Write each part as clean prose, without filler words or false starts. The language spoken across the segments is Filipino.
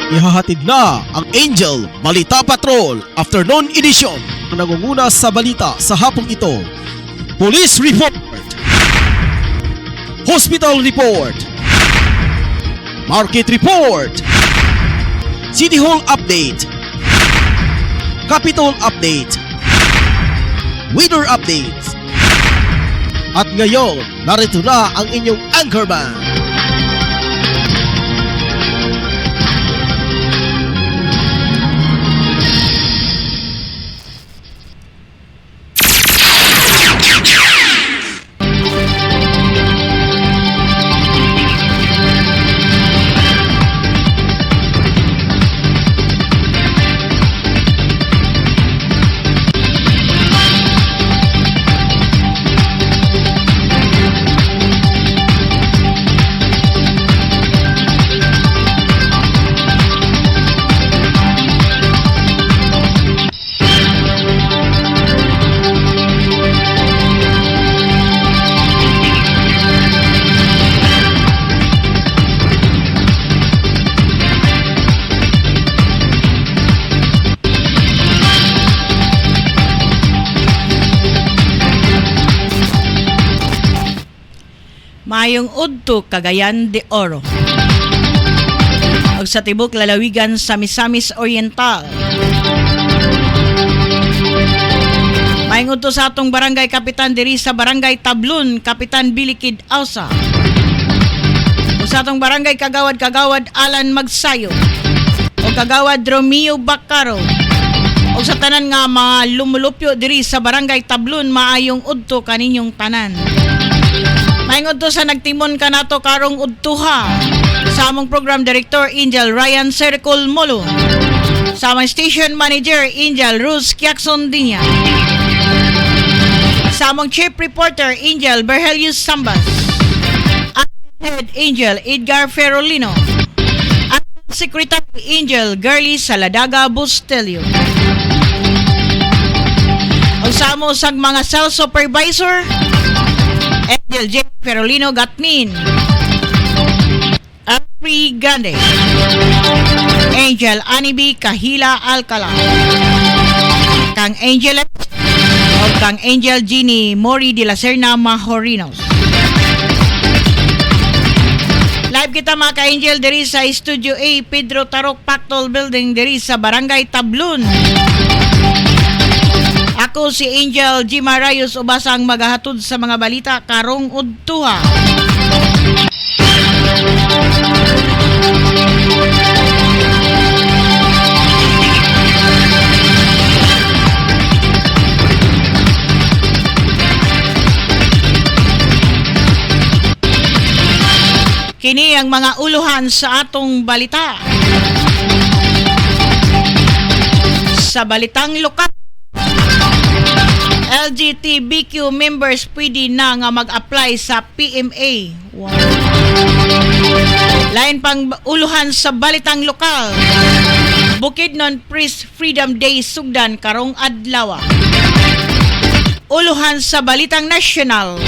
Ihahatid na ang Angel Balita Patrol Afternoon Edition. Nangunguna sa balita sa hapong ito: Police Report, Hospital Report, Market Report, City Hall Update, Capitol Update, Weather Updates. At ngayon, narito na ang inyong anchorman. Mayong udto Cagayan de Oro ug sa tibok lalawigan sa Misamis Oriental. Mayong udto sa atong barangay kapitan diri sa barangay Tablon, Kapitan Bilikid Ausa. Ug sa atong barangay Kagawad Alan Magsayo o Kagawad Romeo Bacaro. Ug sa tanan nga mga lumulupyo diri sa barangay Tablon, maayong udto kaninyong tanan. Maingod to sa nagtimon ka nato karong udtuha sa among program director Angel Ryan Circle Molo, sa among station manager Angel Ruz Kiakson Dinya, sa among chief reporter Angel Berhelius Sambas, at head Angel Edgar Ferolino, at secretary Angel Girly Saladaga Bustelio. O sa among sang mga cell supervisor Angel J. Ferolino Gatmin, Apri Gande, Angel Anibi Kahila Alcala, kang Angel o kang Angel Gini Mori de la Serna Mahorinos. Live kita mga ka-Angel diri sa Studio A, Pedro Tarok Pactol Building diri sa Barangay Tablon. Ako si Angel G. Marayos, ubasang magahatod sa mga balita karong udtuha. Kini ang mga uluhan sa atong balita. Sa balitang lokal, LGBTQ members pwede na nga mag-apply sa PMA. Wow. Lain pang uluhan sa balitang lokal, Bukidnon Press Freedom Day sugdan karong adlaw. Uluhan sa balitang national,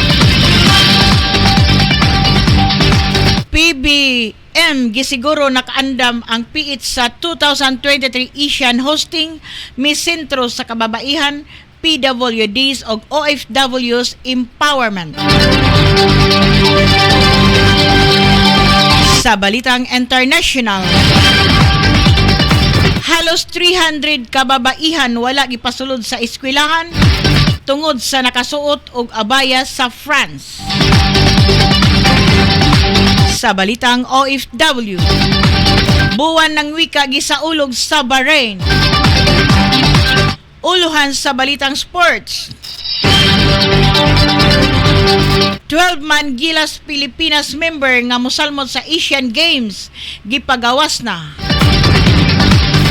PBM gisiguro nakaandam ang piit sa 2023 Asian Hosting Miss Sentro sa kababaihan, PWDs o OFWs Empowerment. Sa balitang international, halos 300 kababaihan wala gipasulod sa eskwelahan tungod sa nakasuot og abaya sa France. Sa balitang OFW, buwan ng wika gisaulog sa Bahrain. Uluhan sa balitang sports, 12-man Gilas Pilipinas member nga mosalmot sa Asian Games gipagawas na.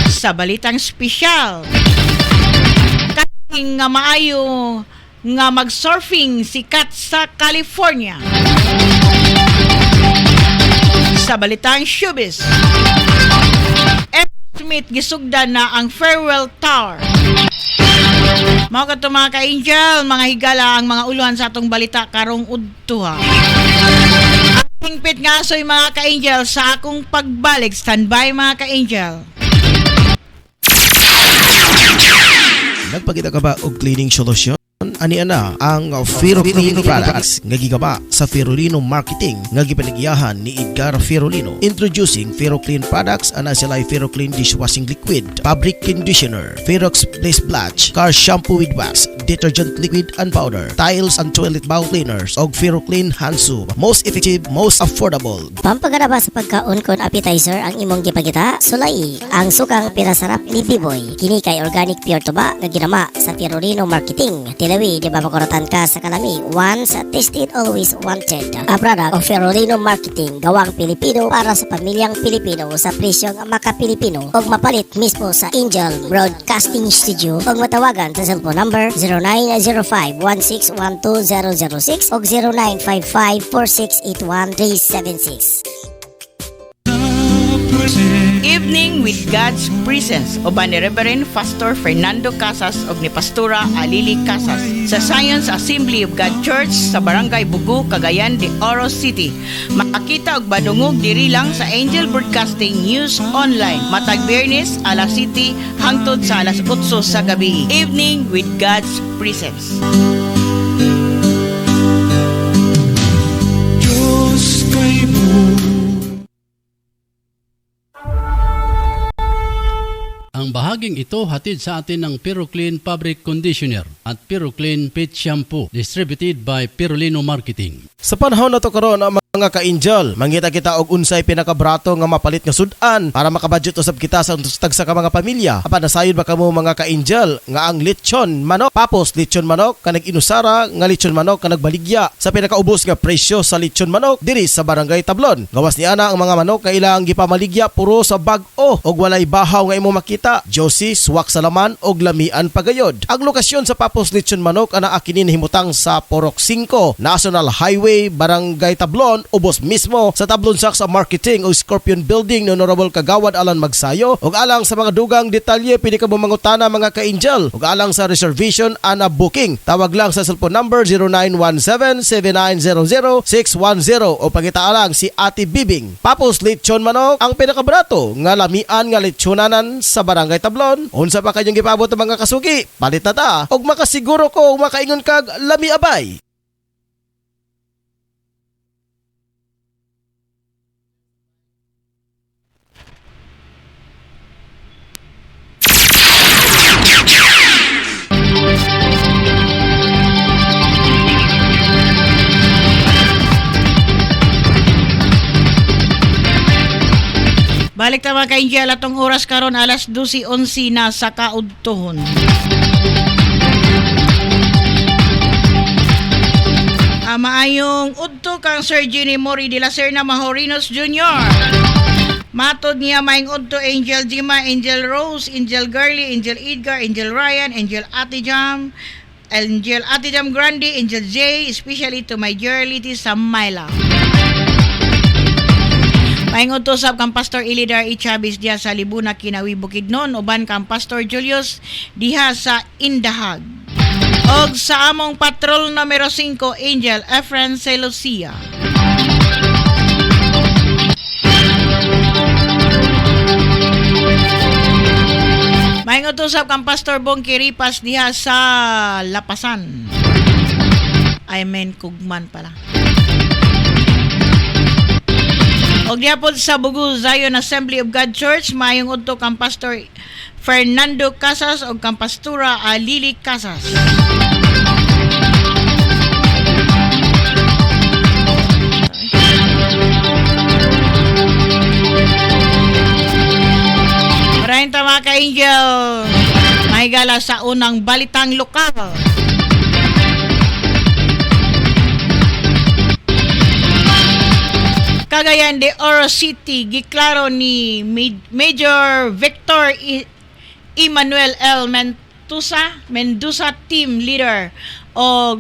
Sa balitang spesyal, kating nga maayo nga mag-surfing sikat sa California. Sa balitang showbiz, Smith gisugdan na ang farewell tour. Mga kato mga ka-Angel, mga higala ang mga uluhan sa atong balita karong udtuha. Ang Hingpit nga soy mga ka-angel sa akong pagbalik. Standby mga ka-angel. Nagpakita ka ba og cleaning solution? Ani ana ang Ferroclean products nga gigaba sa Ferrolino Marketing nga gipanagyahan ni Edgar Ferrolino. Introducing Ferroclean products, ana sila ay Ferroclean dishwashing liquid, fabric conditioner, Ferrox Place Blanch, car shampoo with wax, detergent liquid and powder, tiles and toilet bowl cleaners, og Ferroclean hand soap. Most effective, most affordable. Pampagaraba sa pagkaon kon appetizer ang imong gipakita, sulay ang sukang pinasarap ni Biboy. Kini kay organic pure tuba nga ginama sa Ferrolino Marketing. Tilawi di ba makuratan ka sa kalami? Once tasted, always wanted. A product of Ferrolino Marketing, gawang Pilipino para sa pamilyang Pilipino sa presyong maka-Pilipino og mapalit mismo sa Angel Broadcasting Studio og matawagan sa cellphone number 0905-1612006 og 0955-4681376. Evening with God's Presence uban ni Reverend Pastor Fernando Casas ug ni Pastora Alili Casas sa Science Assembly of God Church sa Barangay Bugu, Cagayan de Oro City. Makakita og badungog diri lang sa Angel Broadcasting News Online matag Biyernes alas 7 hangtod sa alas 8 sa gabi. Evening with God's Presence. Ang bahaging ito hatid sa atin ng Ferroclean Fabric Conditioner at Ferroclean Pet Shampoo, distributed by Ferrolino Marketing. Sa panahon na to karon ang mga ka-angel, mangita kita og unsay pinakabrato nga mapalit nga sudan para makabudget usab kita sa tagsa ka mga pamilya. Apan nasayod ba kamo mga ka-angel nga ang lechon manok, papos lechon manok kanag inusara nga lechon manok kanag baligya sa pinakaubos nga presyo sa lechon manok diri sa Barangay Tablon. Gawas ni ana ang mga manok nga ilang gipamaligya puro sa bag-o og walay bahaw nga imo makita. Josie, swak sa laman og lamian pagayod. Ang lokasyon sa papos lechon manok ana akinin himutang sa Porok 5, National Highway, Barangay Tablon, ubos mismo sa Tablon Saks Marketing o Scorpion Building ni Honorable Kagawad Alan Magsayo. Ug alang sa mga dugang detalye pwede ka mangutana mga ka-angel. Ug alang sa reservation ana booking, tawag lang sa cellphone number 0917-7900-610 o pangita lang si Ate Bibing. Papos lechon manok ang pinakabrato nga lamian nga lechonanan sa Barangay Tablon. Unsa pa kanyang gipabot ang mga kasugi? Palit na ta og makasiguro ko makaingon kag lami abay. Balik ta mga ka-angel atong oras karon alas 12:11 na sa kaudtohon. Maayong udto kang Sir Jenny Mori de la Serna Mahorinos Jr. Matod niya maing udto Angel Jima, Angel Rose, Angel Garly, Angel Edgar, Angel Ryan, Angel Ate Jam, Angel Ate Jam Grande, Angel J, especially to my dear lady Samaila. Maingod to sab kang Pastor Ilidar E. Chavez diha sa Libuna, Kinawi, Bukidnon, uban kang Pastor Julius diha sa Indahag. Og sa among patrol numero 5, Angel Efren Celosia. Maingod to sab kang Pastor Bongki Ripas diha sa Lapasan. Amen, Kugman pala. Og diapod sa Bugu Zion Assembly of God Church, mayong udto kang Pastor Fernando Casas o kang Pastora Lily Casas. Maraming tama ka, Angel. Mahigala sa unang balitang lokal. Cagayan de Oro City, giklaro ni Major Victor Emmanuel L. Mendoza team leader o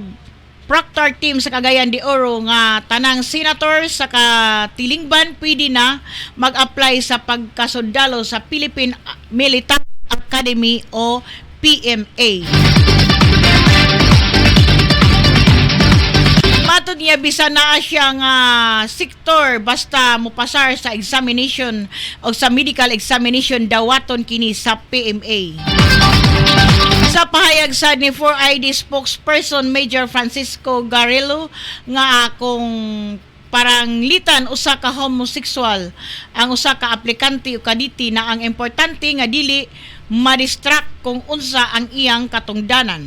Proctor team sa Cagayan de Oro nga tanang senator sa Katilingban pwede na mag-apply sa pagkasundalo sa Philippine Military Academy o PMA. Matod niya bisan naa siya nga sektor basta mopasar sa examination o sa medical examination dawaton kini sa PMA. Sa pahayag sa ni 4ID spokesperson Major Francisco Garello nga akong parang litan usa ka homosexual ang usa ka aplikante o kaditi na ang importante nga dili ma-distract kung unsa ang iyang katungdanan.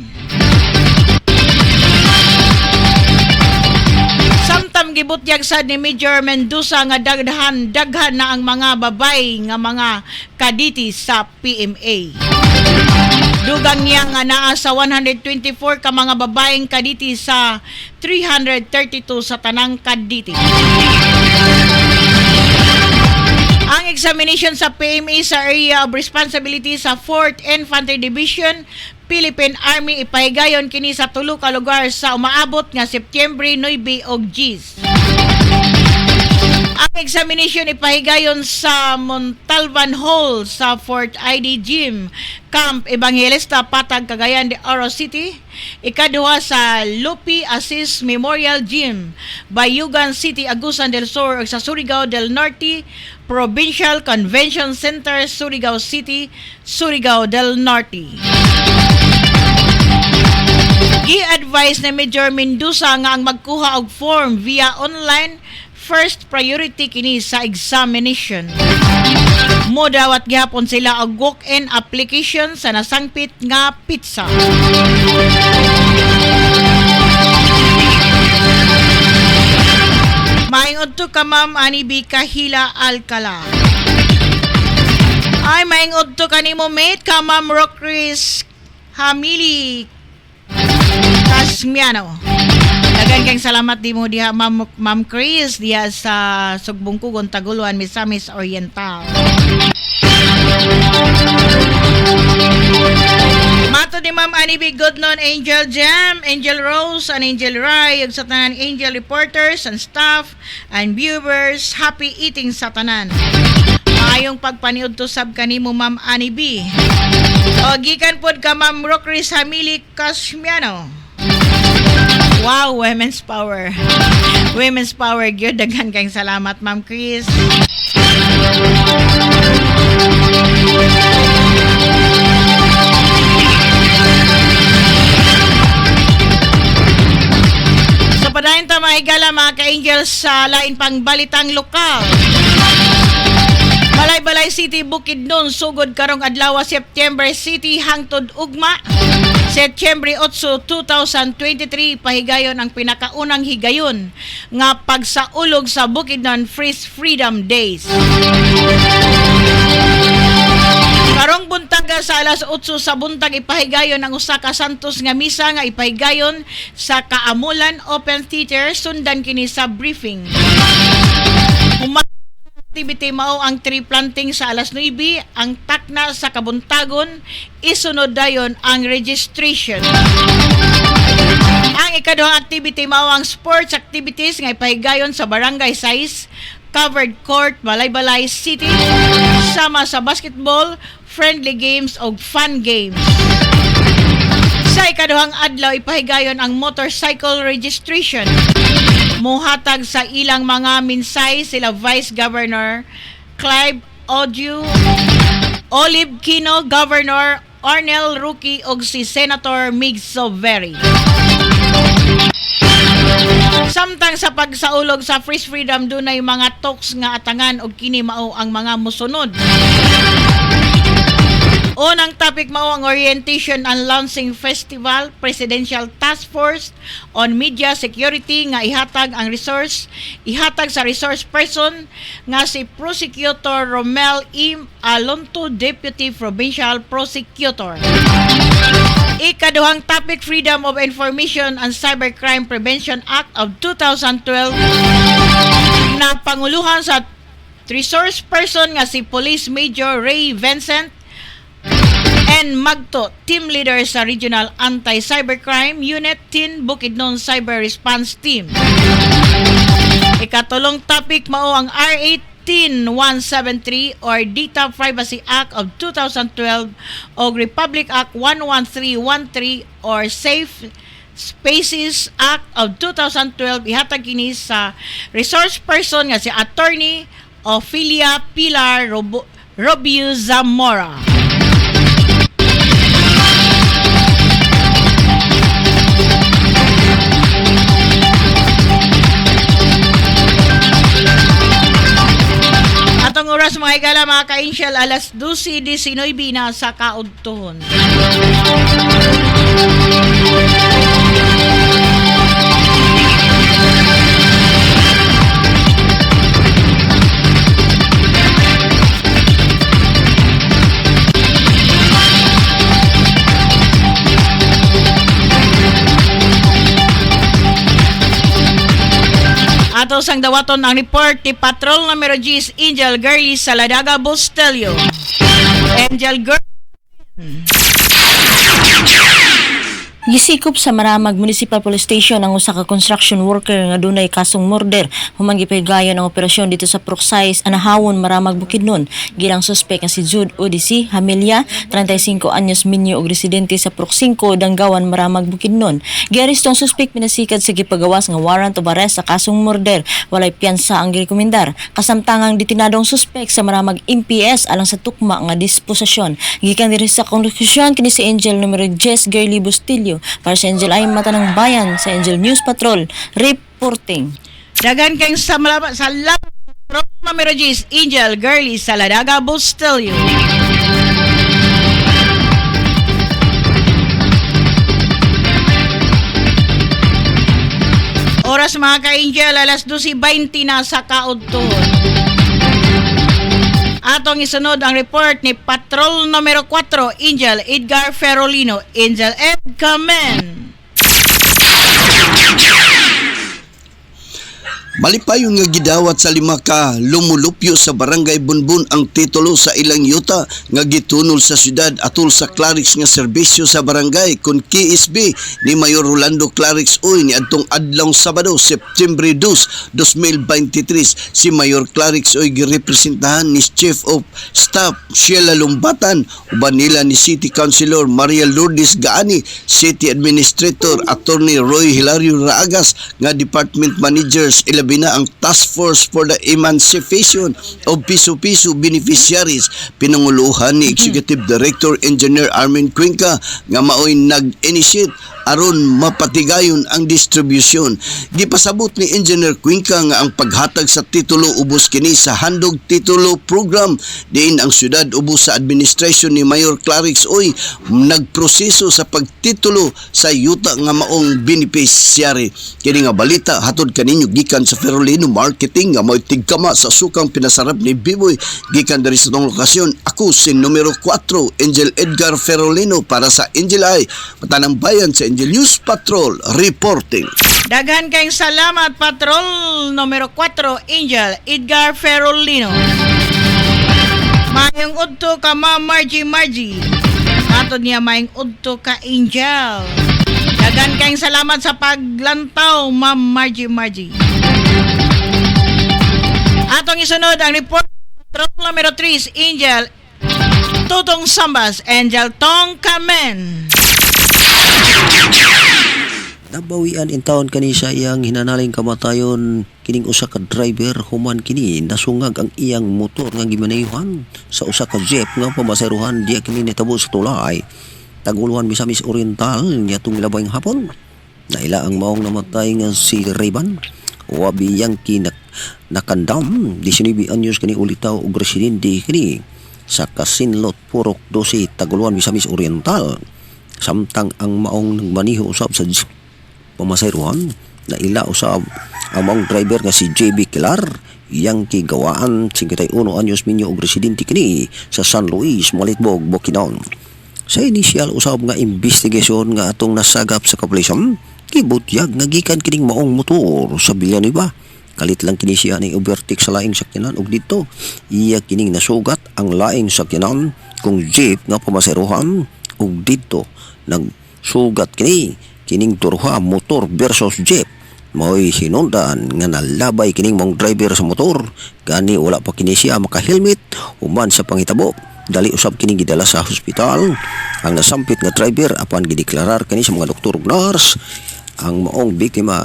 Samtam gibutyag sad ni Major Mendoza nga daghan na ang mga babay nga mga kaditi sa PMA. Dugang niya nga naa sa 124 ka mga babaeng kaditi sa 332 sa tanang kaditi. Ang examination sa PMA sa Area of Responsibility sa 4th Infantry Division Philippine Army ipahigayon kini sa tulo ka lugar sa umaabot nga Septyembre 9 og 10. Ang examination ipahigayon sa Montalban Hall sa Fort ID Gym, Camp Evangelista Patag, Cagayan de Oro City. Ikaduha sa Lupi Assis Memorial Gym, Bayugan City, Agusan del Sur ug sa Surigao del Norte Provincial Convention Center, Surigao City, Surigao del Norte. Gi-advise ni Major Mendoza nga ang magkuha og form via online first priority kini sa examination. Modawat gihapon sila og walk-in application sa nasangpit nga pizza. Maingod to ka Ma'am Anibi Kahila Alcala. Ay maingod to kanimo mate ka Ma'am Rockris Hamili Casmiano. Dagan kang salamat di mo diha Ma'am Chris diha sa Sugbungkugon Taguluan, Misamis Oriental. Mato ni Ma'am Anibi Goodnon, Angel Jam, Angel Rose, and Angel Rai, ug sa tanan Angel reporters and staff and viewers, happy eating sa tanan. Maayong pagpaniud to sab kanimo Ma'am Anibi. O gikan pod ka Ma'am Rockris Hamili Casmiano. Wow, women's power. Women's power, gyud daghan kang salamat Ma'am Chris. So padayon ta mahigala mga ka-angels sa lain pang balitang lokal. Balay-Balay City, Bukidnon, sugod karong adlaw September City hangtod ugma. September 8, 2023 pahigayon ang pinakaunang higayon nga pagsaulog sa Bukidnon Freedom Days. Karong buntaga sa alas 8 sa buntag ipahigayon ang usa ka santos nga misa nga ipahigayon sa Kaamulan Open Theater, sundan kini sa briefing. Activity mao ang tree planting sa alas 9, ang takna sa kabuntagon isunod dayon ang registration. Ang ikaduhang activity mao ang sports activities nga ipahigayon sa Barangay 6 Covered Court, Balay-Balay City, sama sa basketball, friendly games o fun games. Sa ikaduhang adlaw ipahigayon ang motorcycle registration. Muhatag sa ilang mga minsay sila Vice Governor Clive Oju, Olive Kino, Governor Arnel Ruki ug si Senator Mig Soveri. Samtang sa pagsaulog sa Freeze Freedom dunay mga talks nga atangan og kini mao ang mga mosunod. Unang topic mao ang Orientation and Launching Festival Presidential Task Force on Media Security nga ihatag sa resource person nga si Prosecutor Romel E. Alonto, Deputy Provincial Prosecutor. Ikaduhang topic, Freedom of Information and Cybercrime Prevention Act of 2012 na panguluhan sa resource person nga si Police Major Ray Vincent and Magto, team leader sa Regional Anti-Cybercrime Unit 10 Bukidnon Cyber Response Team. Ikatulong topic mao ang R18173 or Data Privacy Act of 2012 o Republic Act 11313 or Safe Spaces Act of 2012 ihatag kini sa resource person nga si Attorney Ophelia Pilar Robio Zamora. Atong oras mga higala mga ka-insyal, alas 12:19 na sa kaudtohon. Ato sang dawaton ang report ni Patrol numero 10 Angel Girlie Saladaga Bustelio. Angel Girlie Gisikop sa Maramag Municipal Police Station ang usa ka construction worker nga dunay kasong murder. Human gipahigayon ang operasyon dito sa Proxais, Anahawon, Maramag, Bukidnon. Gilang suspek nga si Jude Odisi Hamelia, 35 anyos, minyo og residente sa Proc 5, Danggawan, Maramag, Bukidnon. Giaresto ang suspek minasikad sa gipagawas nga warrant of arrest sa kasong murder. Walay piyansa ang girekomendar. Kasamtangang detinadong suspek sa Maramag MPS alang sa tukma nga disposisyon. Gikan diri sa konklusyon kini si Angel numero 10 Girlie Bustillo. Para sa Angel ay mata ng bayan sa Angel News Patrol reporting. Dagan kayong salamat numero 10 Angel Girlie Saladaga Bustelio. Oras mga ka-Angel, alas 12:20 na sa kaudtohon. Atong isunod ang report ni Patrol numero 4 Angel Edgar Ferolino. Angel Ed, come in. Malipayon nga gidawat sa 5 ka lumulupyo sa Barangay Bunbun ang titulo sa ilang yuta nga gitunol sa syudad atol sa Clarix nga serbisyo sa barangay kun KSB ni Mayor Rolando Clarix Uy ni adtong adlawng Sabado, September 2, 2023. Si Mayor Clarix Uy girepresentahan ni Chief of Staff Sheila Lumbatan uban nila ni City Councilor Maria Lourdes Gaani, City Administrator Attorney Roy Hilario Raagas nga Department Managers ilabi na ang Task Force for the Emancipation of Piso-Piso Beneficiaries. Pinanguluhan ni Executive Director Engineer Armin Cuenca nga maoy nag-initiate aron mapatigayon ang distribution. Gipasabot ni Engineer Cuenca nga ang paghatag sa titulo ubos kini sa handog titulo program diin ang syudad ubos sa administrasyon ni Mayor Clarix Uy nagproseso sa pagtitulo sa yuta nga maong beneficiary. Kini nga balita hatod kaninyo gikan sa Ferolino Marketing nga mo'y tigkama sa sukang pinasarap ni Biboy gikan dari sa tong lokasyon. Ako si numero 4 Angel Edgar Ferolino para sa Angel Eye, Matanang Bayan sa Angel News Patrol reporting. Daghan kayong salamat Patrol numero 4 Angel Edgar Ferolino. Mayong udto ka Ma'am Margie. Atod niya mayong udto ka Angel. Daghan kayong salamat sa paglantaw Ma'am Margie. Atong isunod ang report Patrol numero 3 Angel Tutong Sambas Angel Tong Kamen. Nabawian in taon kani sa iyang hinanaling kamatayon kining usa ka driver human kini nasungag ang iyang motor nga gimanayuhan sa usa ka jeep nga pamaseruhan diya kini nitabo sa tulay Taguluhan Misamis Oriental niatong milabayng hapon. Naila ang maong namatay nga si Rayban wabi yang nakandam 19 anyos kani ulitaw og residente kini sa Kasinlot Purok 12 Taguluhan Misamis Oriental. Samtang ang maong nagmaniho usab sa pamasayruhan na ila usab ang maong driver nga si JB Kilar yang kigawaan 51 anyos minyo og residente kini sa San Luis, Malitbog, Bukidnon. Sa inisyal usab nga investigasyon nga atong nasagap sa kapulisan, gibutyag nga gikan kining maong motor sa Villanueva. Kalit lang kini siya ni overtake sa laing sakyanan og dito iya kining nasugat ang laing sakyanan kung jeep nga pamasayruhan og dito nagsugat kining turha motor versus jeep. Mao'y hinundan nga nalabay kining mong driver sa motor gani wala pa kini siya maka-helmet human sa panghitabo dali usab kini gidala sa hospital. Ang nasampit nga driver apan gideklarar kani sa mga doktor ug nurse ang maong biktima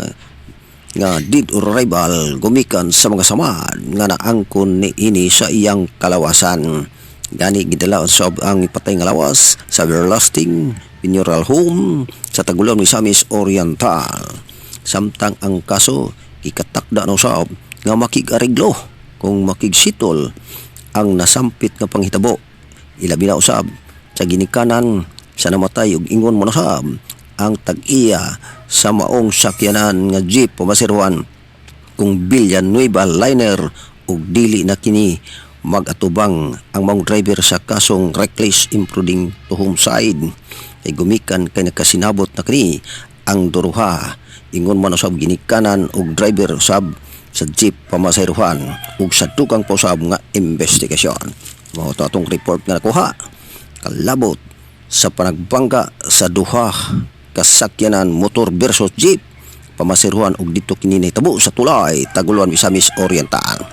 nga dead or arrival gumikan sa mga samad nga naangkon ni ini sa iyang kalawasan. Gani gidala usab ang ipatay nga lawas sa Everlasting Funeral Home sa Tagulon, Misamis Oriental. Samtang ang kaso ikatakda na usab nga makig-ariglo kung makigsitol ang nasampit nga panghitabo. Ilabi na usab sa ginikanan sa namatay ug ingon mo na usab ang tag-iya sa maong sakyanan nga jeep pamasiruan kung Villanueva liner ug dili na kini mag-atubang ang maong driver sa kasong reckless impruding to homicide. Ay gumikan kay nakasinabot na kini ang duruha. Ingon man usab ginikanan ug driver usab sa jeep pamasiruan ug sa tukang pausab nga investigasyon. Mao to atong report nga nakuha kalabot sa panagbangga sa duha kasakyanan motor versus jeep pamasiruan og dito kini nahitabo sa Tulay, Taguluan, Misamis Oriental.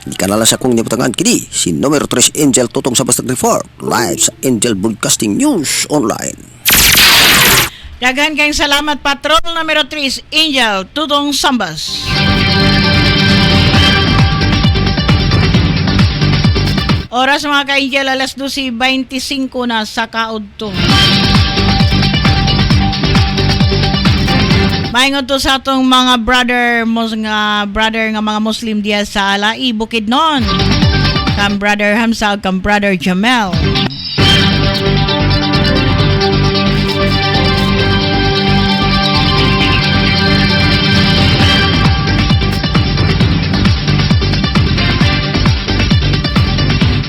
Di kanala sa kong nibutangan kini si numero 3 Angel Tutong sa Bastag Report live sa Angel Broadcasting News Online. Daghan kayong salamat, Patrol numero 3 Angel Tutong Sambas. Oras mga ka-Angel, alas 12:25 na sa kaudto. Maingod to sa atong mga brother nga mga Muslim diya sa Alai, Bukidnon. Kam brother Hamza, kam brother Jamel.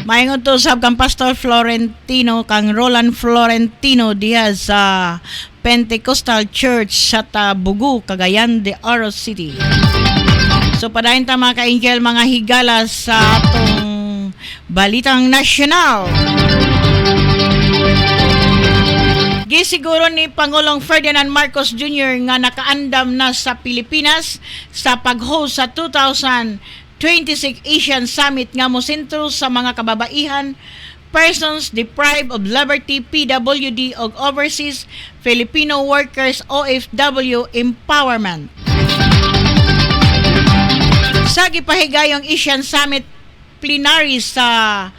Maingod to sa kang Pastor Florentino, kang Roland Florentino diya sa Pentecostal Church sa Tabugu, Cagayan de Oro City. So padayon ta mga ka-Angel, mga higala sa atong balitang nasyonal. Gisiguro ni Pangulong Ferdinand Marcos Jr. nga nakaandam na sa Pilipinas sa pag-host sa 2026 Asian Summit nga mosentro sa mga kababaihan, persons deprived of liberty, PWD o overseas Filipino workers OFW empowerment. Sa gipahigayong Asian Summit plenary sa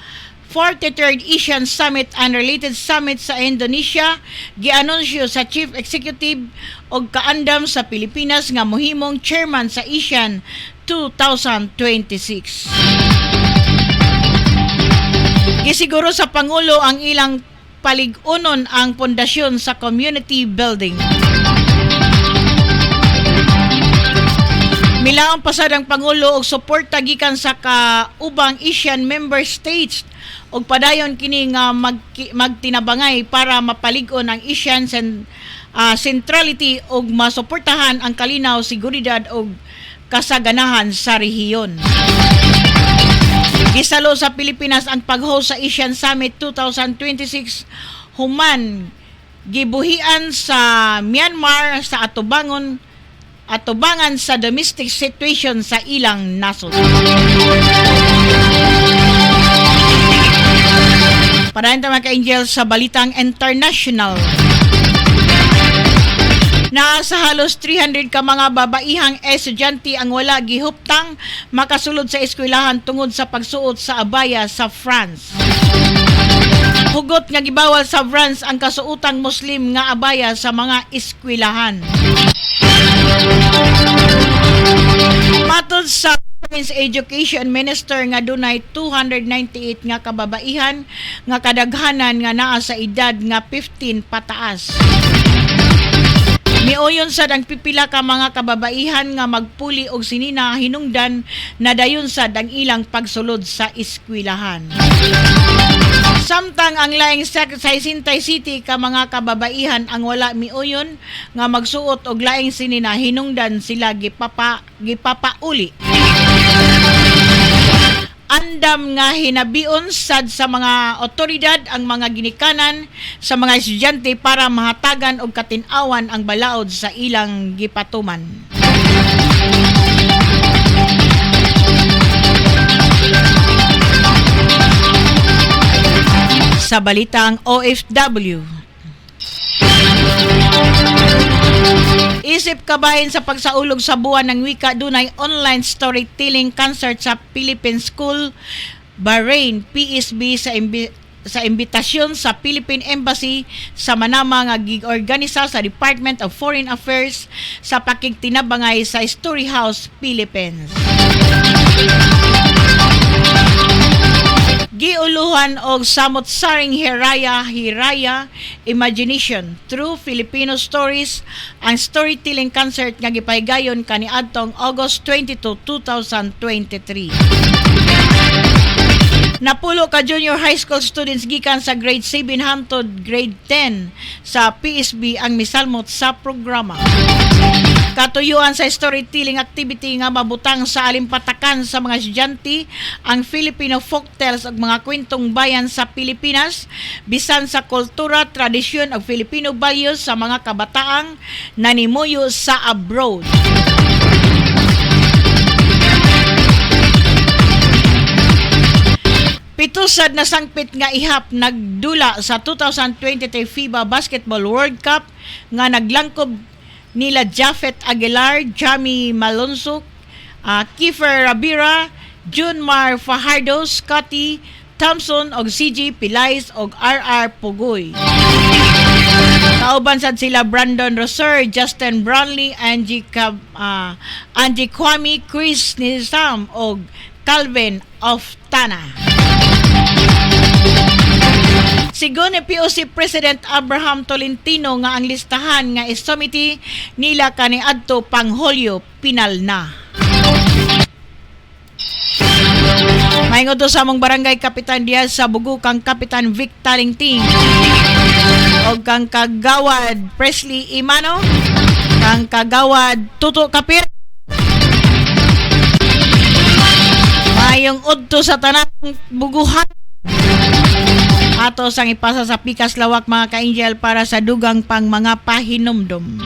43rd Asian Summit and related summit sa Indonesia, gianunsyo sa Chief Executive og kaandam sa Pilipinas nga mohimong chairman sa Asian 2026. Gisiguro sa Pangulo ang ilang palig-unon ang pundasyon sa community building. Milaong pasad ang Pangulo og suporta gikan sa kaubang Asian member states og padayon kini nga magtinabangay para mapalig-on ang Asian centrality og masuportahan ang kalinaw, seguridad og kasaganahan sa rehiyon. Gisalo sa Pilipinas ang pag-host sa Asian Summit 2026 human gibuhian sa Myanmar sa atubangan sa domestic situation sa ilang nasod. Parahin tayo mga ka-Angel sa balitang international. Na sa halos 300 ka mga babaihang estudyante ang wala gihuptang makasulod sa eskwelahan tungod sa pagsuot sa abaya sa France. Hugot nga gibawal sa France ang kasuotang Muslim nga abaya sa mga eskwelahan. Matod sa Province Education Minister nga dunay 298 nga kababaihan nga kadaghanan nga naa sa edad nga 15 pataas. Miuyon sad ang pipila ka mga kababaihan nga magpuli og sinina hinungdan na dayon sad ang ilang pagsulod sa eskwelahan. Samtang ang laing sa Sintay City ka mga kababaihan ang wala miuyon nga magsuot og laing sinina hinungdan sila gipapauli. Andam nga hinabion sad sa mga otoridad ang mga ginikanan sa mga estudyante para mahatagan og katin-awan ang balaod sa ilang gipatuman. sa balitang OFW. Isip kabahin sa pagsaulog sa buwan ng wika, dunay online storytelling concert sa Philippine School, Bahrain, PSB sa imbitasyon sa Philippine Embassy sa Manama nga gig-organisa sa Department of Foreign Affairs sa pakigtinabangay sa Story House, Philippines. Giuluhan og samot-saring Hiraya Imagination Through Filipino Stories ang storytelling concert nga gipahigayon kaniadtong August 22, 2023. Napulo ka junior high school students gikan sa grade 7 hangtod grade 10 sa PSB ang misalmot sa programa. Katuyuan sa storytelling activity nga mabutang sa alimpatakan sa mga estudyante ang Filipino folktales ug mga kwentong bayan sa Pilipinas bisan sa kultura, tradisyon ug Filipino values sa mga kabataang nanimuyo sa abroad. Pitusad na sangpit nga ihap nagdula sa 2023 FIBA Basketball World Cup nga naglangkob nila Jafet Aguilar, Jamie Malonzo, Kiefer Rabira, Junmar Fajardo, Scotty Thompson og CJ Pilais og RR Pugoy. Kauban sad sila Brandon Roser, Justin Brownlee, Angie Kwame, Chris Nizam og Calvin Oftana. Sigon ni POC President Abraham Tolentino nga ang listahan nga isumiti nila kaniadto pang Hulyo pinal na. Maingod sa among barangay Kapitan Diaz sa Bugu kang Kapitan Vic Talingting o kang Kagawad Presley Imano, kang Kagawad Tuto Kapir. Mayong udto sa tanang buguhan. Ato sang ipasa sa pikas lawak mga ka-angel para sa dugang pang mga pahinumdum.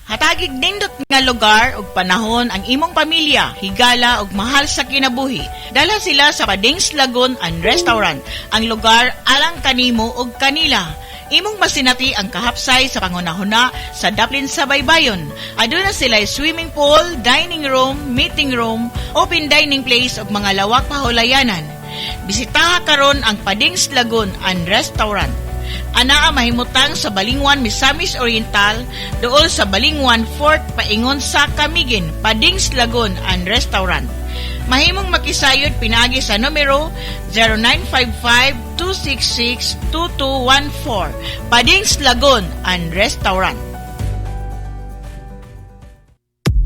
Hatagig nindot nga lugar ug panahon ang imong pamilya, higala ug mahal sa kinabuhi. Dala sila sa Padings Lagoon and Restaurant, ang lugar alang kanimo ug kanila. Imong masinati ang kahapsay sa pangunahuna sa Daplin sa Baybayon. Aduna sila swimming pool, dining room, meeting room, open dining place ug mga lawak pahulayanan. Bisitaha karon ang Padings Lagoon and Restaurant. Anaa mahimutang sa Balingwan, Misamis Oriental, dool sa Balingwan Fort paingon sa Camiguin, Padings Lagoon and Restaurant. Mahimong makisayod pinagi sa numero 0955-266-2214. Padings Lagoon and Restaurant.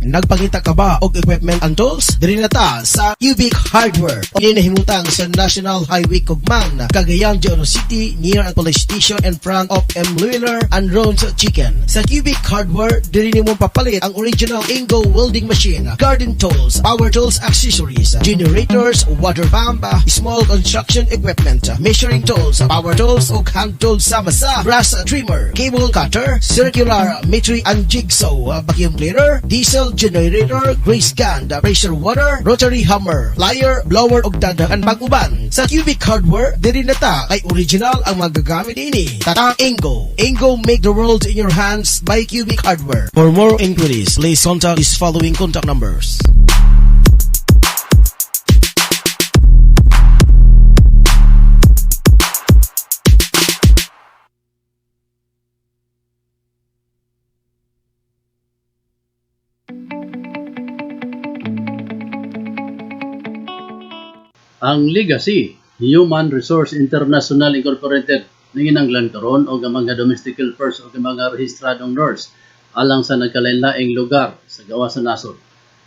Nagpangita ka ba og equipment and tools? Diri na ta sa Cubic Hardware. O nahimutang sa National Highway Cugman, Cagayan de Oro City, near ang police station in front of M. Lueller and Ron's Chicken. Sa Cubic Hardware, diri nimo papalit ang original Ingo welding machine, garden tools, power tools accessories, generators, water pump, small construction equipment, measuring tools, power tools ug hand tools sama sa brass trimmer, cable cutter, circular metri and jigsaw, vacuum cleaner, diesel generator, grease gun, pressure water, rotary hammer, plier, blower ug dagdagan pag-uban. Sa Cubic Hardware, diri na ta kay original ang magagamit ini. Tata Ingo. Ingo, make the world in your hands by Cubic Hardware. For more inquiries, please contact these following contact numbers. Ang Legacy Human Resource International Incorporated nanginanglan karon og mga domestic helpers o mga rehistradong nurse alang sa nagkalain-laing lugar sa gawa sa nasod.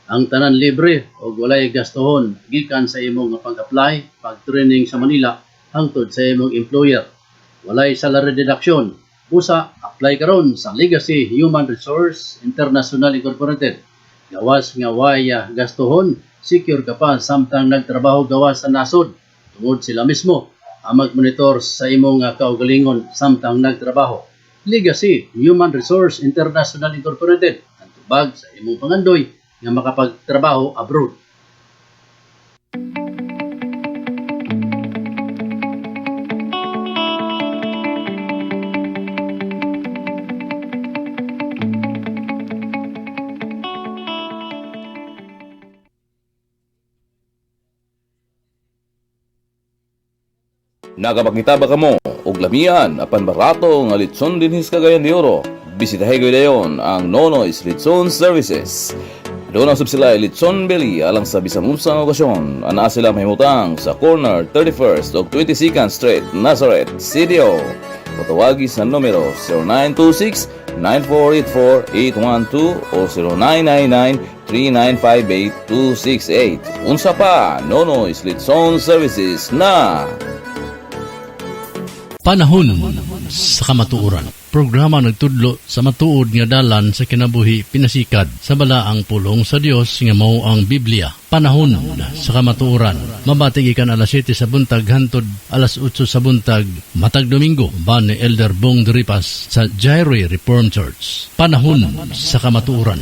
Ang tanan libre o walay gastohon gikan sa imong pag-apply, pag-training sa Manila hangtod sa imong employer. Walay salary deduction. Busa apply karon sa Legacy Human Resource International Incorporated. Gawas nga waya gastohon, secure ka pa samtang nagtrabaho gawas sa nasod. Tungod sila mismo ang mag-monitor sa imong kaugalingon samtang nagtrabaho. Legacy Human Resource International Incorporated, ang tubag sa imong pangandoy nga makapagtrabaho abroad. Nakapakita ba kamo og lamian apan barato nga litson dinhis Cagayan de Oro? Bisitahin ko dayon ang Nonoy's Litson Services. Doon ang sila litson belly alang sa bisang unsang okasyon. Ana sila mahimutang sa corner 31st ug 22nd Street, Nazareth, CDO. Patawagi sa numero 0926-9484-812 o 0999-3958-268. Unsa pa, Nonoy's Litson Services na Panahon sa kamatuoran. Programa nagtudlo sa matuod nga dalan sa kinabuhi pinasikad sa balaang pulong sa Dios nga mao ang Biblia. Panahon sa kamatuoran. Mabatig ikan alas 7 sa buntag hantod alas 8 sa buntag matag Domingo ban ni Elder Bong Deripas sa Jairé Reformed Church. Panahon sa kamatuoran.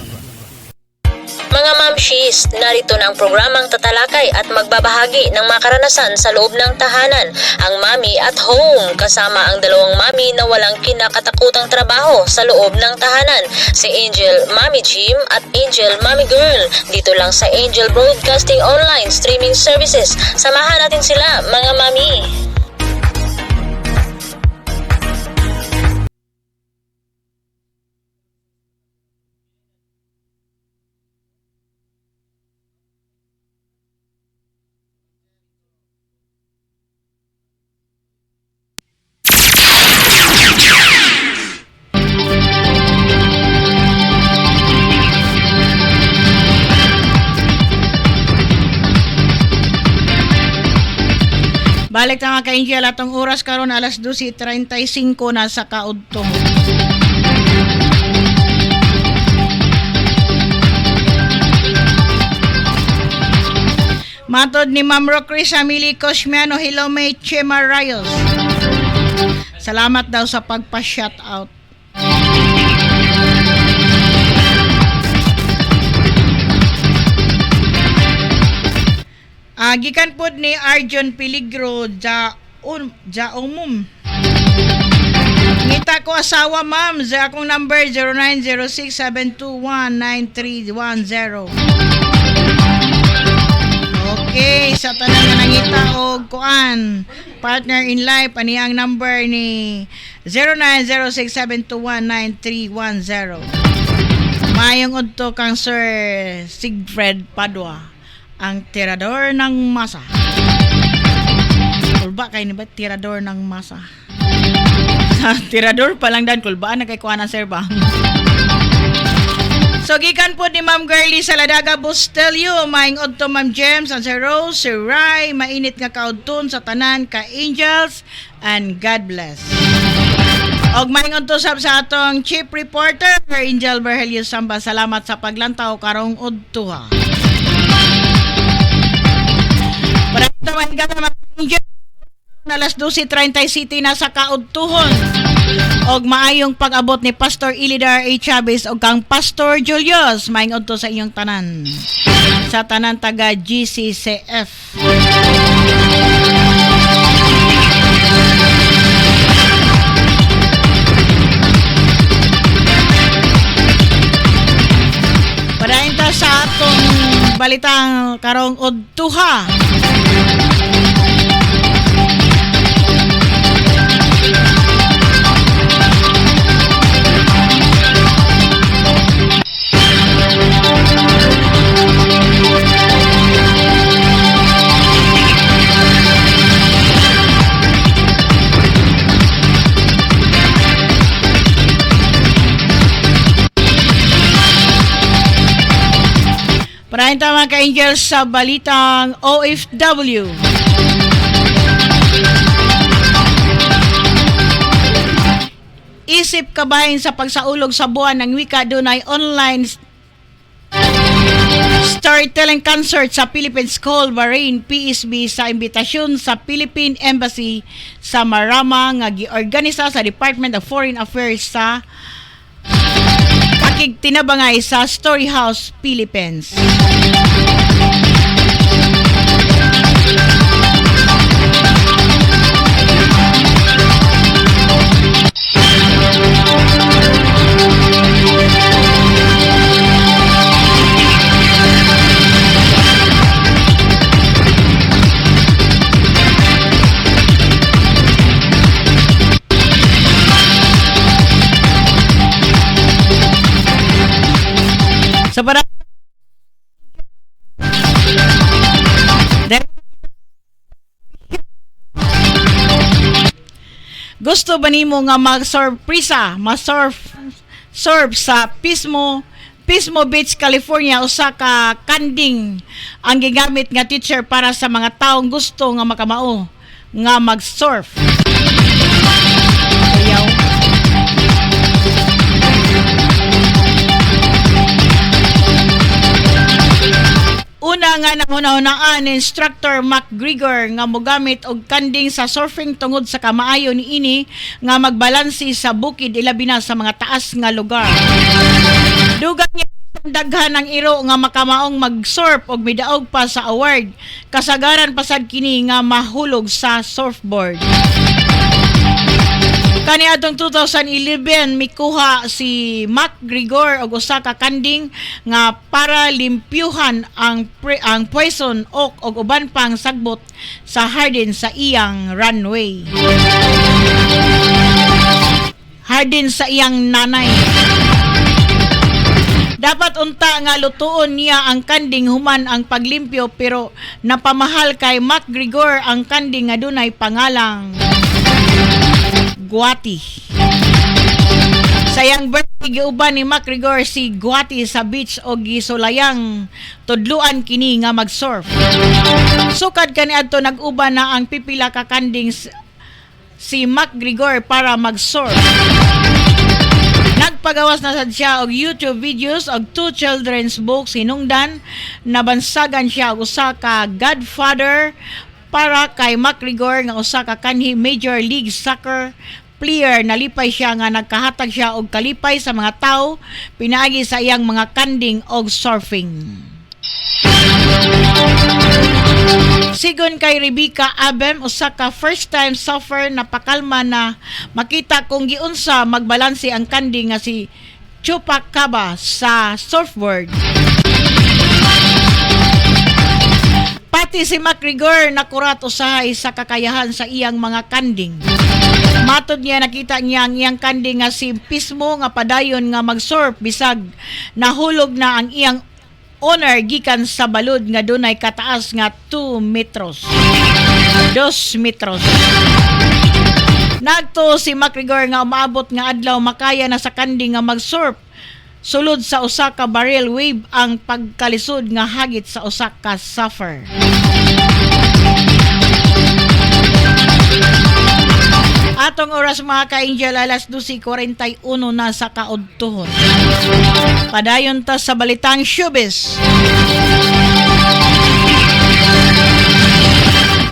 Mga mamshis, narito na ang programang tatalakay at magbabahagi ng mga karanasan sa loob ng tahanan, ang Mami at Home, kasama ang dalawang mami na walang kinakatakutang trabaho sa loob ng tahanan, si Angel Mami Jim at Angel Mami Girl, dito lang sa Angel Broadcasting Online Streaming Services. Samahan natin sila, mga mami. Balik na mga ka-Angel, atong oras karon alas 12:35 na sa kaudtong. Matod ni Ma'am Rocris Amili Cosmiano Hilome Chema Rayos. Salamat daw sa pagpa-shout out. Gikan pod ni Arjon Peligro ja umum. Ngita ko asawa ma'am sa akong number 0906-721-9310. Okay, sa tanan nga nangita og kuan partner in life aniyang number ni 0906-721-9310. Mayong udto kang Sir Sigfred Padua, ang tirador ng masa. Kulba kay ni ba tirador ng masa? Tirador pa lang dan kulbaan na kay kuha ng sir ba? So gikan po ni Ma'am Girlie sa Ladaga Bustelio, maing odto Ma'am James and Sir Rose, Sir Rai, mainit nga kaudton sa tanan ka Angels and God bless. Og maing odto sa atong chief reporter Angel Berhelio Samba, salamat sa paglantaw karong udto ha. Para ito mga alas 12:30 City na sa kaudtuhon. Og maayong pag-abot ni Pastor Ilidar A. Chavez og kang Pastor Julius. Maingod to sa inyong tanan. Sa tanan taga GCCF. Parain ta sa atong balitang karong udtuha. Parahin tama ka-Angels sa balitang OFW. Isip kabahin sa pagsaulog sa buwan ng wika dunay online storytelling concert sa Philippine School Bahrain PSB sa imbitasyon sa Philippine Embassy sa Marama nga giorganisa sa Department of Foreign Affairs sa tinabangay sa Story House, Philippines. Gusto ba nimo nga mag-surpresa, serve sa Pismo Beach, California, usa ka kanding ang gigamit nga teacher para sa mga taong gusto nga makamao nga mag-surf. Ayaw. Una nga nahuna-hunaan ni Instructor McGregor nga mogamit og kanding sa surfing tungod sa kamaayo niini nga magbalansi sa bukid ilabi na sa mga taas nga lugar. Dugang niya daghan ang iro nga makamaong mag-surf og midaog pa sa award. Kasagaran pasad kini nga mahulog sa surfboard. Kaniadtong 2011 mikuha si McGregor og usa ka kanding nga para limpyuhan ang poison oak og uban pang sagbot sa harden sa iyang runway. Harden sa iyang nanay. Dapat unta nga lutuon niya ang kanding human ang paglimpyo pero napamahal kay McGregor ang kanding nga dunay pangalang Guati. Sayang birthday giuban ni McGregor si Guati sa beach o gisulayang tudluan kini nga mag-surf. Sukad kaniadto nag-uban na ang pipila ka kanding si McGregor para mag-surf. Nagpagawas na sad siya og YouTube videos og 2 children's books hinungdan nabansagan siya og usa ka godfather para kay McGregor nga usa ka kanhi Major League Soccer player. Nalipay siya nga nagkahatag siya og kalipay sa mga tawo pinaagi sa iyang mga kanding og surfing. Sigon kay Rebecca Abem, usa ka first time surfer na pakalma na makita kung giunsa magbalanse ang kanding nga si Chupacabra sa surfboard. Pati si McGregor nakurat usahay sa kakayahan sa iyang mga kanding. Matod niya nakita niya ang iyang kanding nga si Pismo nga padayon nga mag-surf bisag nahulog na ang iyang owner gikan sa balod nga dunay kataas nga 2 metros. Nagto si McGregor nga umaabot nga adlaw makaya na sa kanding nga mag-surf. Sulod sa usa ka barrel wave ang pagkalisod nga hagit sa usa ka surfer. Atong oras mga ka-angel alas 12:41 na sa kaudtuhon. Padayon ta sa balitang showbiz.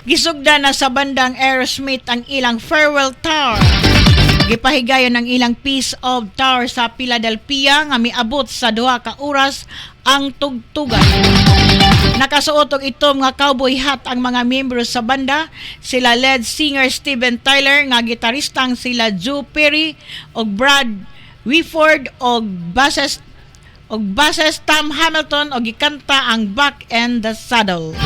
Gisugda na sa bandang Aerosmith ang ilang farewell tour. Gipahigayon ang ilang piece of tour sa Philadelphia nga miabot sa 2 ka oras ang tugtugan. Nakasuot og itom nga cowboy hat ang mga miyembro sa banda, sila lead singer Steven Tyler, nga gitaristang sila Joe Perry og Brad Whitford og bassist Tom Hamilton og gikanta ang Back and the Saddle.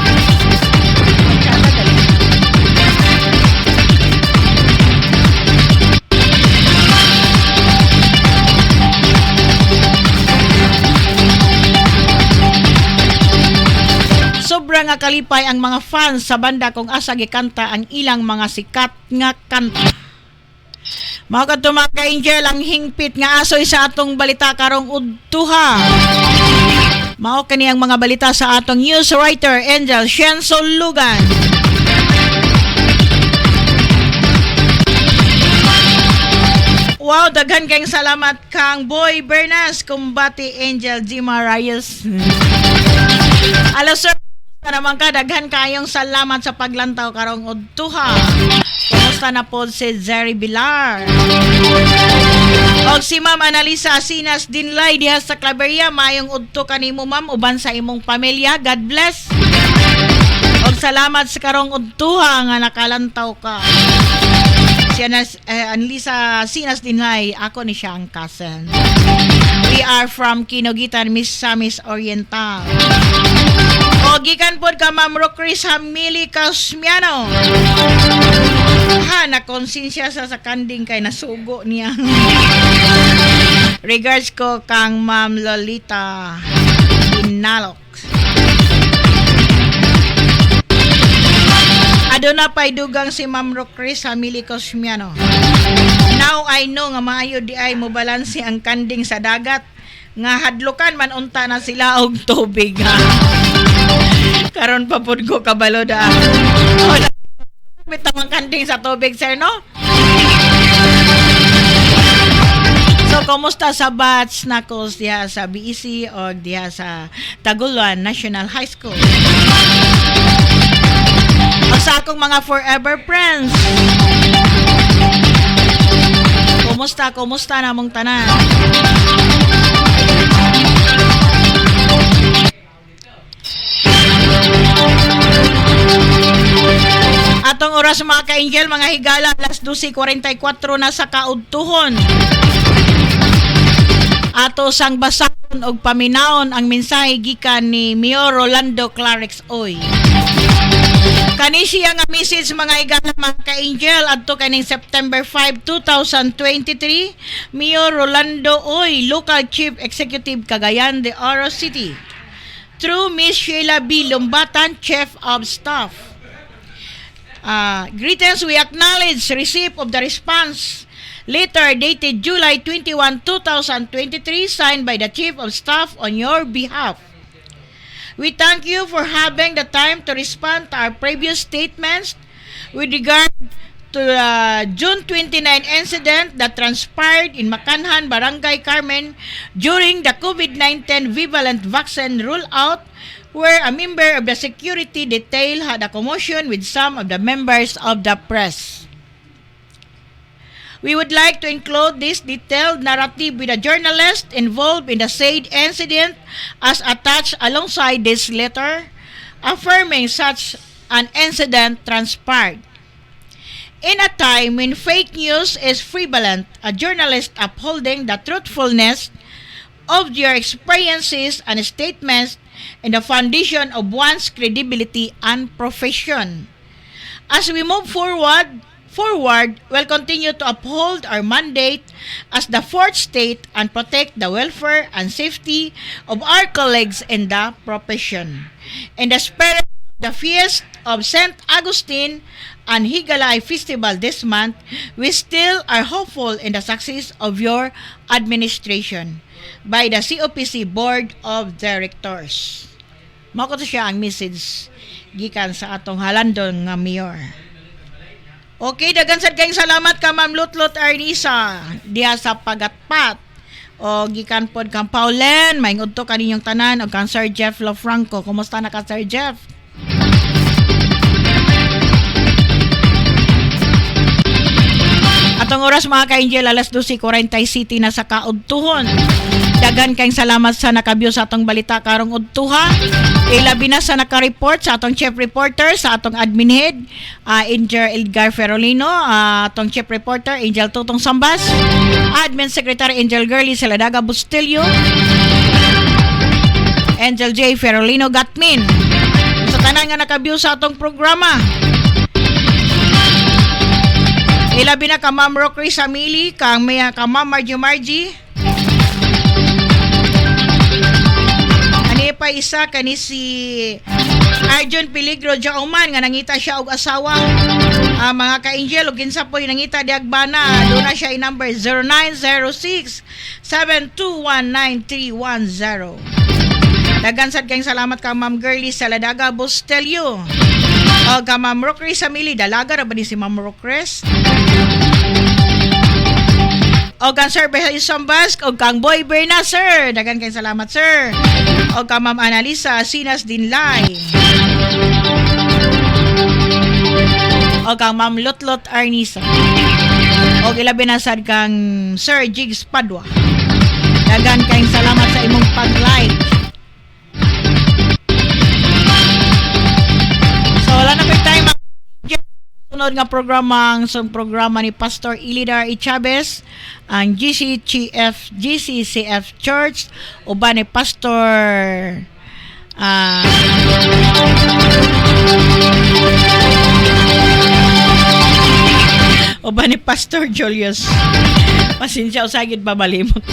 Sobra nga kalipay ang mga fans sa banda kung asa gikanta ang ilang mga sikat nga kanta. Mga kadto mga ka-angel, ang hingpit nga asoy sa atong balita karong udtuha. Mao kani ang mga balita sa atong news writer Angel Shenso Lugan. Wow, daghan kayong salamat kang Boy Bernas, kumbati Angel G. Marias. Alo sir, naman ka, daghan kayong salamat sa paglantaw karong udtuha. Kumusta na po si Jerry Bilar? O si Ma'am Analisa Asinas Dinlay diha sa Claveria, mayong udto kanimo ma'am uban sa imong pamilya. God bless. O salamat sa karong udtuha nga nakalantaw ka. Si Analisa Asinas Dinlay, ako ni siya ang cousin. We are from Kinogitan, Miss Samis Oriental. O gikan pod ka Ma'am Rocris Hamili Casmiano. Ha, nakonsensya sa kanding kay nasugo niya. Regards ko kang Ma'am Lolita Inalok. Aduna pa'y dugang si Ma'am Rocris Hamili Cosmiano. Now I know nga maayo di ay mo balanse ang kanding sa dagat nga hadlukan man unta na sila og tubig. Karon pa pud ko kabalo da. Bitaw ang kanding sa tubig, sir, no? So, kumusta sa batch knuckles diha sa BEC o diha sa Taguluan National High School? O sa akong mga forever friends, kumusta namong tanan? Atong oras mga ka-angel, mga higala, alas 12:44 na sa kaudtuhon. Ato sang basahon og paminaon ang mensahe gikan ni Mayor Rolando Clarix Oy. Kani siya nga message mga higala mga ka-angel adto kaning September 5, 2023, Mayor Rolando Oy, Local Chief Executive Cagayan de Oro City. Through Miss Sheila B. Lumbatan, Chief of Staff. Greetings, we acknowledge receipt of the response letter dated July 21, 2023, signed by the Chief of Staff on your behalf. We thank you for having the time to respond to our previous statements with regard to the June 29 incident that transpired in Makanhan, Barangay Carmen during the COVID-19 bivalent vaccine rollout, where a member of the security detail had a commotion with some of the members of the press. We would like to include this detailed narrative with the journalist involved in the said incident as attached alongside this letter, affirming such an incident transpired. In a time when fake news is prevalent, a journalist upholding the truthfulness of your experiences and statements and the foundation of one's credibility and profession. As we move forward, we'll continue to uphold our mandate as the fourth state and protect the welfare and safety of our colleagues in the profession. In the spirit of the feast of St. Augustine and Higalay Festival this month, we still are hopeful in the success of your administration by the COPC Board of Directors. Mao ko to siya ang message gikan sa atong halandon nga mayor. Okay, dagan sad kayong salamat ka Ma'am Lutlot Arnisa diha sa pagatpat. O gikan pod kang Paulen, maingod to kaninyong tanan o kang Sir Jeff Lofranco. Kumusta na ka Sir Jeff? Atong oras mga ka-angel, alas 12:40 City na sa kaudtuhon. Dagan kayong salamat sa nakabyo sa atong balita karong udtuha. Ilabi na sa nakareport sa atong chief reporter, sa atong admin head, Angel Edgar Ferolino, atong chief reporter, Angel Tutong Sambas, admin secretary Angel Girly Saladaga Bustillo, Angel J. Ferolino Gatmin. Sa tanan nga nakabyo sa atong programa. Ilabi na ka Ma'am Rocris Hamili, ka Ma'am Margie. Ani pa isa kani si Arjun Peligro Jauman nga nangita siya og asawa. Mga ka-angel ug kinsa po'y nangita di Agbana, do na siya i-number 0906-7219310. Dagan sad kayong salamat ka Ma'am Girly Saladaga Bustelio. O ka Ma'am Rocris Hamili, dalaga ra ba ni si Ma'am Rocris? O kang Sir Behel Sambask, o kang Boy Berna, sir. Dagan kayong salamat, sir. O kang Ma'am Analisa Sinas Dinlay. O kang Ma'am Lutlot Arnisa. O ilabi na sad kang Sir Jigs Padua. Dagan kayong salamat sa imong pag-like. So, wala na pa time. Sunod nga programa ni Pastor Ilidar E. Chavez, ang GCCF Church, uban ni Pastor uban ni Pastor Julius. Pasensya usagid babalimot.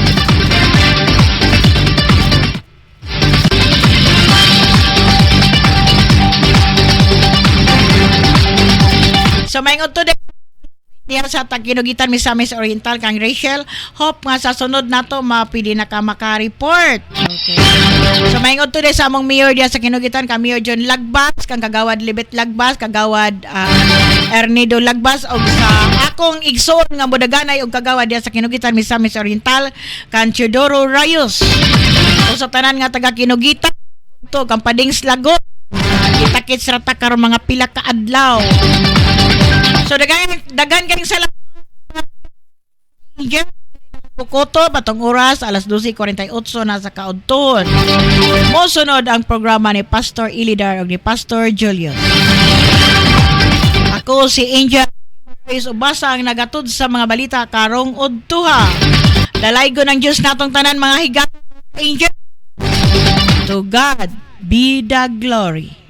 maingod to diya sa Takinugitan Misamis Oriental kang Rachel, hope nga sa sunod nato mapili na ka maka-report. Okay. So maingod to sa among mayor diya sa Kinugitan, ka Mayor John Lagbas, kang kagawad Libet Lagbas, kagawad Ernido Lagbas, og sa akong igsoon nga modaganay og kagawad diya sa Kinugitan Misamis Oriental kang Teodoro Rayos. O sa tanan nga taga Kinugitan to kang Padings Lagot, kitakit sa rata karon mga pila ka adlaw. So dagan kaning salamat Pukoto patong oras alas 12:48 na sa kaudton. Mosunod ang programa ni Pastor Ilidar ug ni Pastor Julius. Ako si Angel Ubasa ang nagatod sa mga balita karong udtuha. Dalaygo ng Diyos natong tanan mga higa. Angel. To God be the glory.